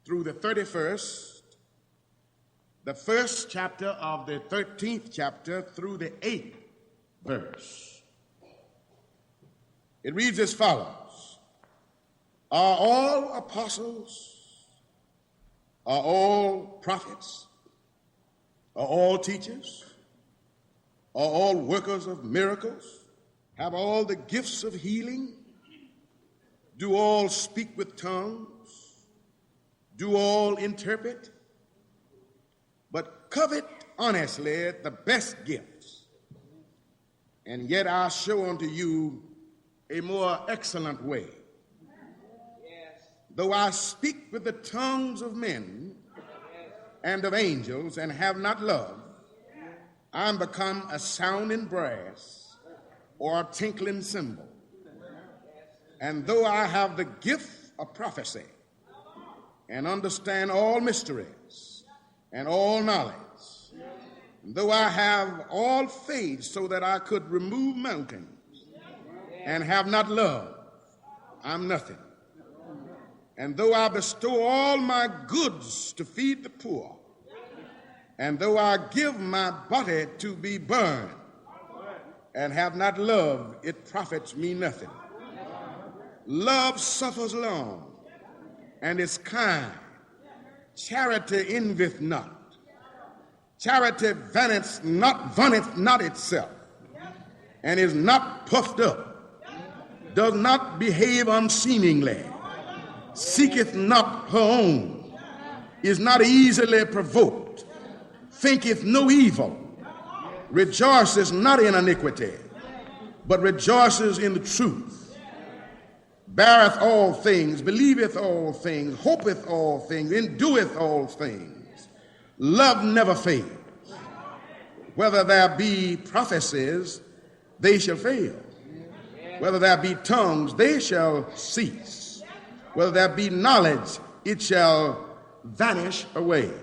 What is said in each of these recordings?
through the 31st, the first chapter of the 13th chapter through the 8th verse. It reads as follows: Are all apostles? Are all prophets? Are all teachers? Are all workers of miracles? Have all the gifts of healing? Do all speak with tongues? Do all interpret? But covet honestly the best gifts. And yet I show unto you a more excellent way. Though I speak with the tongues of men and of angels and have not love, I am become a sounding brass or a tinkling cymbal. And though I have the gift of prophecy and understand all mysteries and all knowledge, and though I have all faith so that I could remove mountains and have not love, I'm nothing. And though I bestow all my goods to feed the poor, and though I give my body to be burned and have not love, it profits me nothing. Love suffers long and is kind. Charity envieth not. Charity vaunteth not itself, and is not puffed up, does not behave unseemingly, seeketh not her own, is not easily provoked, thinketh no evil, rejoices not in iniquity, but rejoices in the truth, beareth all things, believeth all things, hopeth all things, endureth all things. Love never fails. Whether there be prophecies, they shall fail. Whether there be tongues, they shall cease. Whether there be knowledge, it shall vanish away.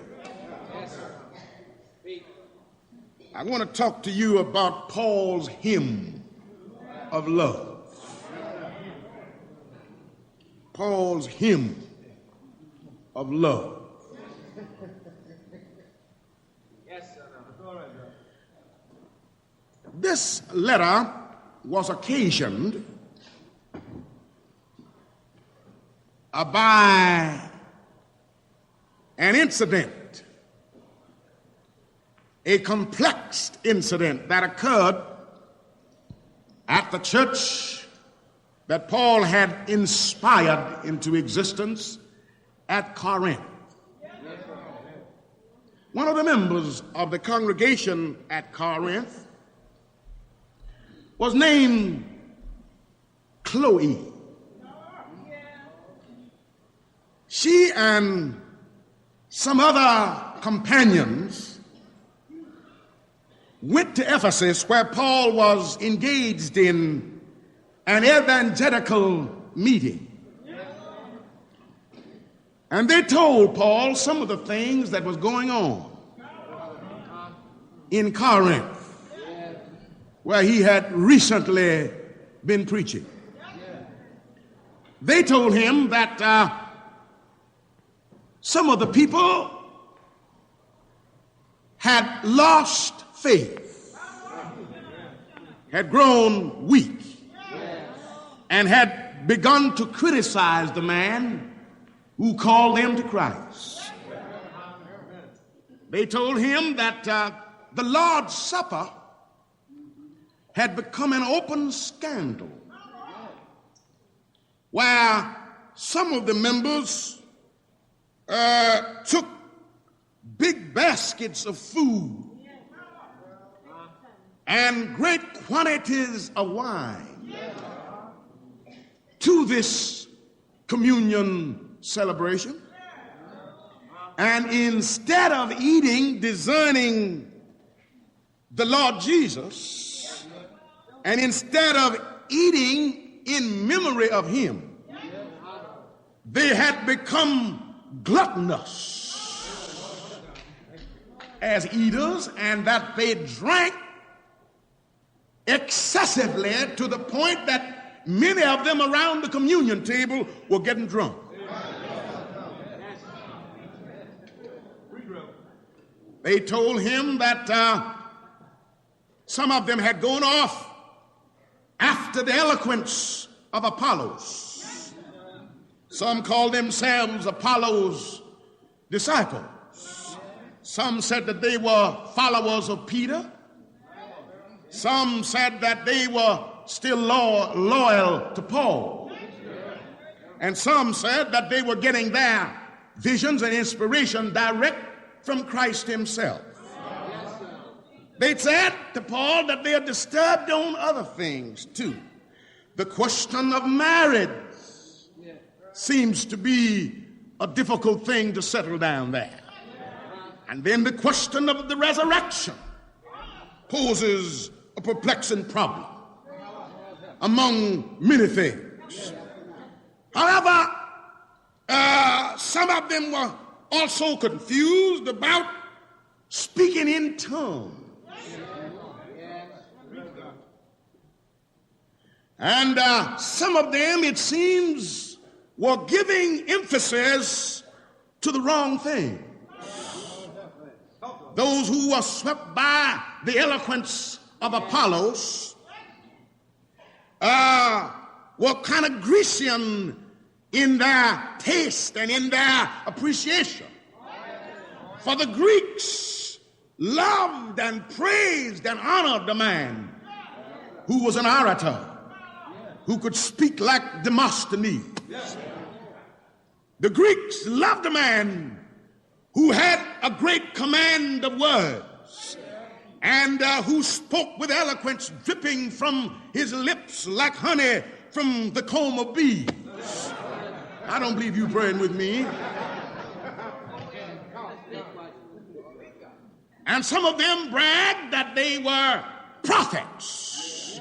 I want to talk to you about Paul's hymn of love. Paul's hymn of love. This letter was occasioned by an incident, a complex incident that occurred at the church that Paul had inspired into existence at Corinth. One of the members of the congregation at Corinth was named Chloe. She and some other companions went to Ephesus, where Paul was engaged in an evangelical meeting. And they told Paul some of the things that was going on in Corinth, where he had recently been preaching. They told him that some of the people had lost faith, had grown weak, and had begun to criticize the man who called them to Christ. They told him that the Lord's Supper had become an open scandal, where some of the members took big baskets of food and great quantities of wine to this communion celebration. And instead of eating, discerning the Lord Jesus, and instead of eating in memory of him, they had become gluttonous as eaters, and that they drank excessively to the point that many of them around the communion table were getting drunk. They told him that some of them had gone off after the eloquence of Apollos. Some called themselves Apollos' disciples. Some said that they were followers of Peter. Some said that they were still loyal to Paul. And some said that they were getting their visions and inspiration direct from Christ himself. They said to Paul that they are disturbed on other things too. The question of marriage seems to be a difficult thing to settle down there. And then the question of the resurrection poses a perplexing problem among many things. However, some of them were also confused about speaking in tongues. And some of them, it seems, were giving emphasis to the wrong thing. Those who were swept by the eloquence of Apollos were kind of Grecian in their taste and in their appreciation. For the Greeks loved and praised and honored the man who was an orator, who could speak like Demosthenes. The Greeks loved a man who had a great command of words and who spoke with eloquence dripping from his lips like honey from the comb of bees. I don't believe you praying with me. And some of them bragged that they were prophets.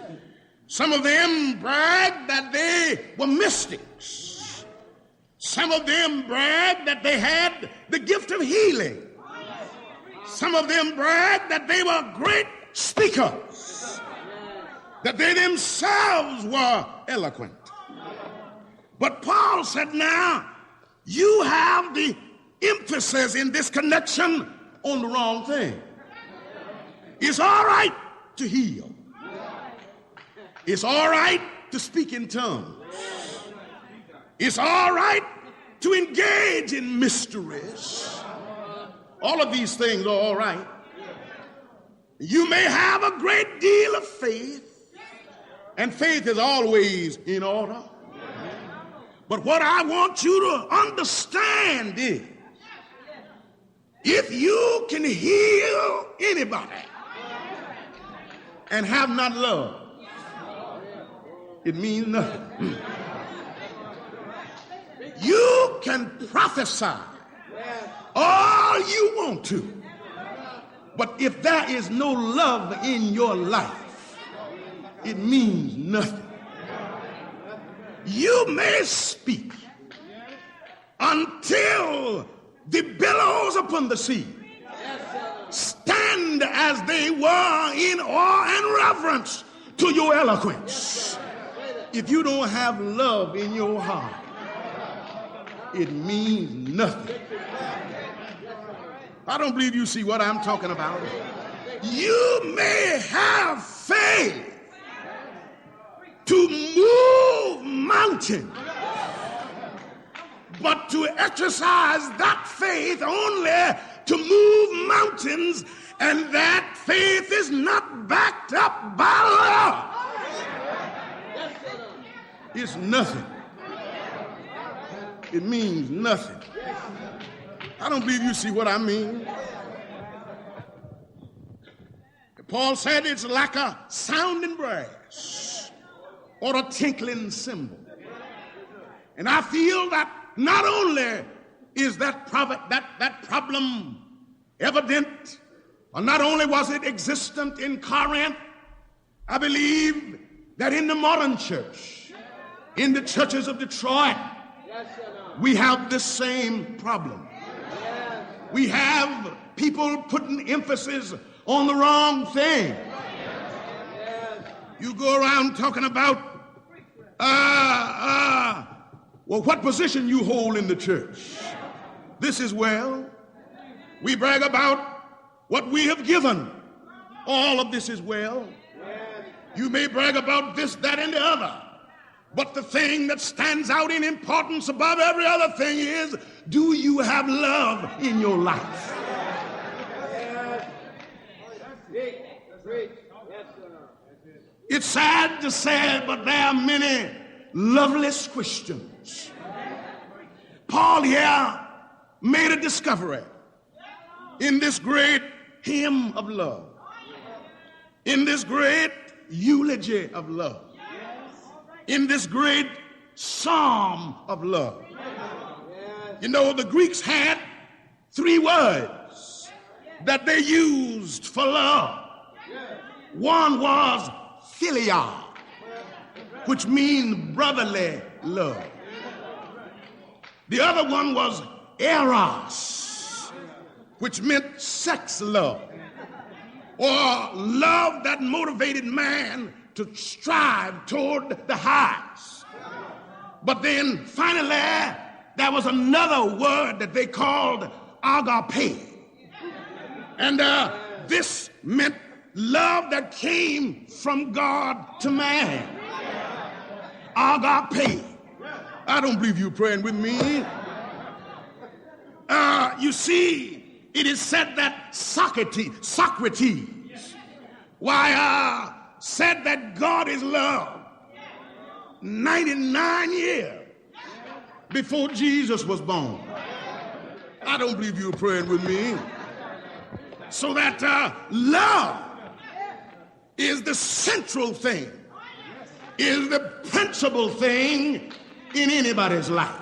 Some of them bragged that they were mystics. Some of them bragged that they had the gift of healing. Some of them bragged that they were great speakers, that they themselves were eloquent. But Paul said, now, you have the emphasis in this connection on the wrong thing. It's all right to heal. It's all right to speak in tongues. It's all right to engage in mysteries. All of these things are all right. You may have a great deal of faith, and faith is always in order. But what I want you to understand is, if you can heal anybody and have not love, it means nothing. You can prophesy all you want to, but if there is no love in your life, it means nothing. You may speak until the billows upon the sea stand as they were in awe and reverence to your eloquence. If you don't have love in your heart, it means nothing. I don't believe you see what I'm talking about. You may have faith to move mountains, but to exercise that faith only to move mountains, and that faith is not backed up by love, it's nothing. It means nothing. I don't believe you see what I mean. Paul said it's like a sounding brass or a tinkling cymbal. And I feel that not only is that problem evident, or not only was it existent in Corinth, I believe that in the modern church, in the churches of Detroit, we have the same problem. We have people putting emphasis on the wrong thing. You go around talking about, well, what position you hold in the church. This is well. We brag about what we have given, all of this is well. You may brag about this, that, and the other, but the thing that stands out in importance above every other thing is, do you have love in your life? It's sad to say, but there are many loveless Christians. Paul here made a discovery in this great hymn of love, in this great eulogy of love, in this great psalm of love. You know, the Greeks had 3 words that they used for love. One was philia, which means brotherly love. The other one was eros, which meant sex love, or love that motivated man to strive toward the highs. But then finally, there was another word that they called agape. And this meant love that came from God to man. Agape. I don't believe you're praying with me. You see, it is said that Socrates, said that God is love 99 years before Jesus was born. I don't believe you're praying with me. So that love is the central thing, is the principal thing in anybody's life.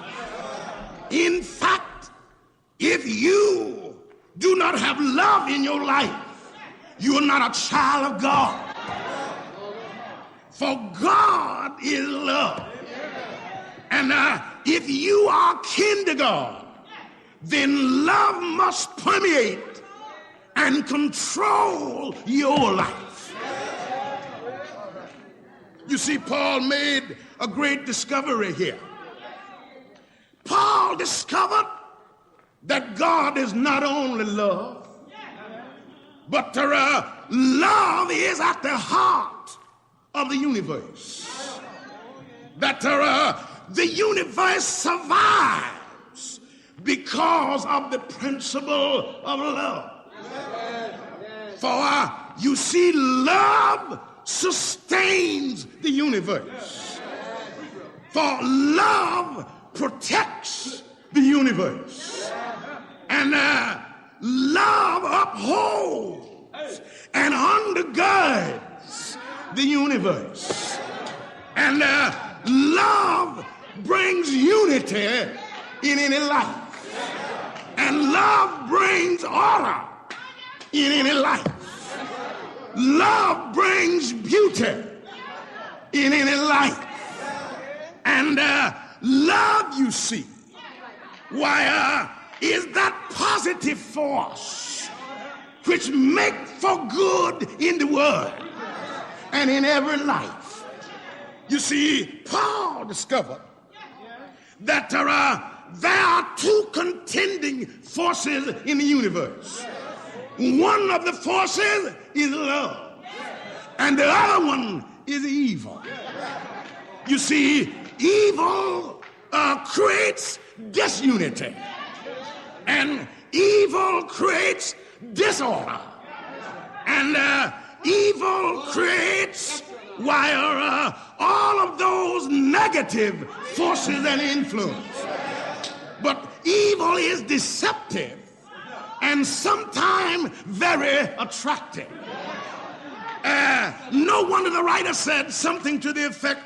In fact, if you do not have love in your life, you are not a child of God. For God is love. And if you are kin to God, then love must permeate and control your life. You see, Paul made a great discovery here. Paul discovered that God is not only love, but love is at the heart of the universe. That the universe survives because of the principle of love. For you see, love sustains the universe. For love protects the universe. And love upholds and undergirds the universe. And love brings unity in any life. And love brings order in any life. Love brings beauty in any life. And love, you see, is that positive force which makes for good in the world and in every life. You see, Paul discovered that there are 2 contending forces in the universe. One of the forces is love, and the other one is evil. You see, evil creates disunity, and evil creates disorder, and evil creates all of those negative forces and influence. But evil is deceptive and sometimes very attractive. No wonder the writer said something to the effect,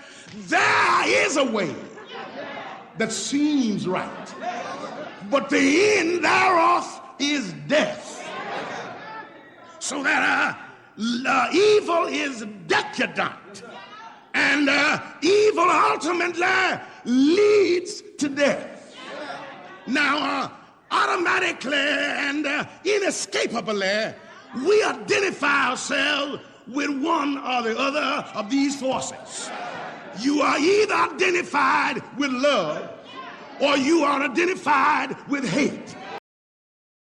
there is a way that seems right, but the end thereof is death. So that evil is decadent, and evil ultimately leads to death. Now, automatically and inescapably, we identify ourselves with one or the other of these forces. You are either identified with love or you are identified with hate.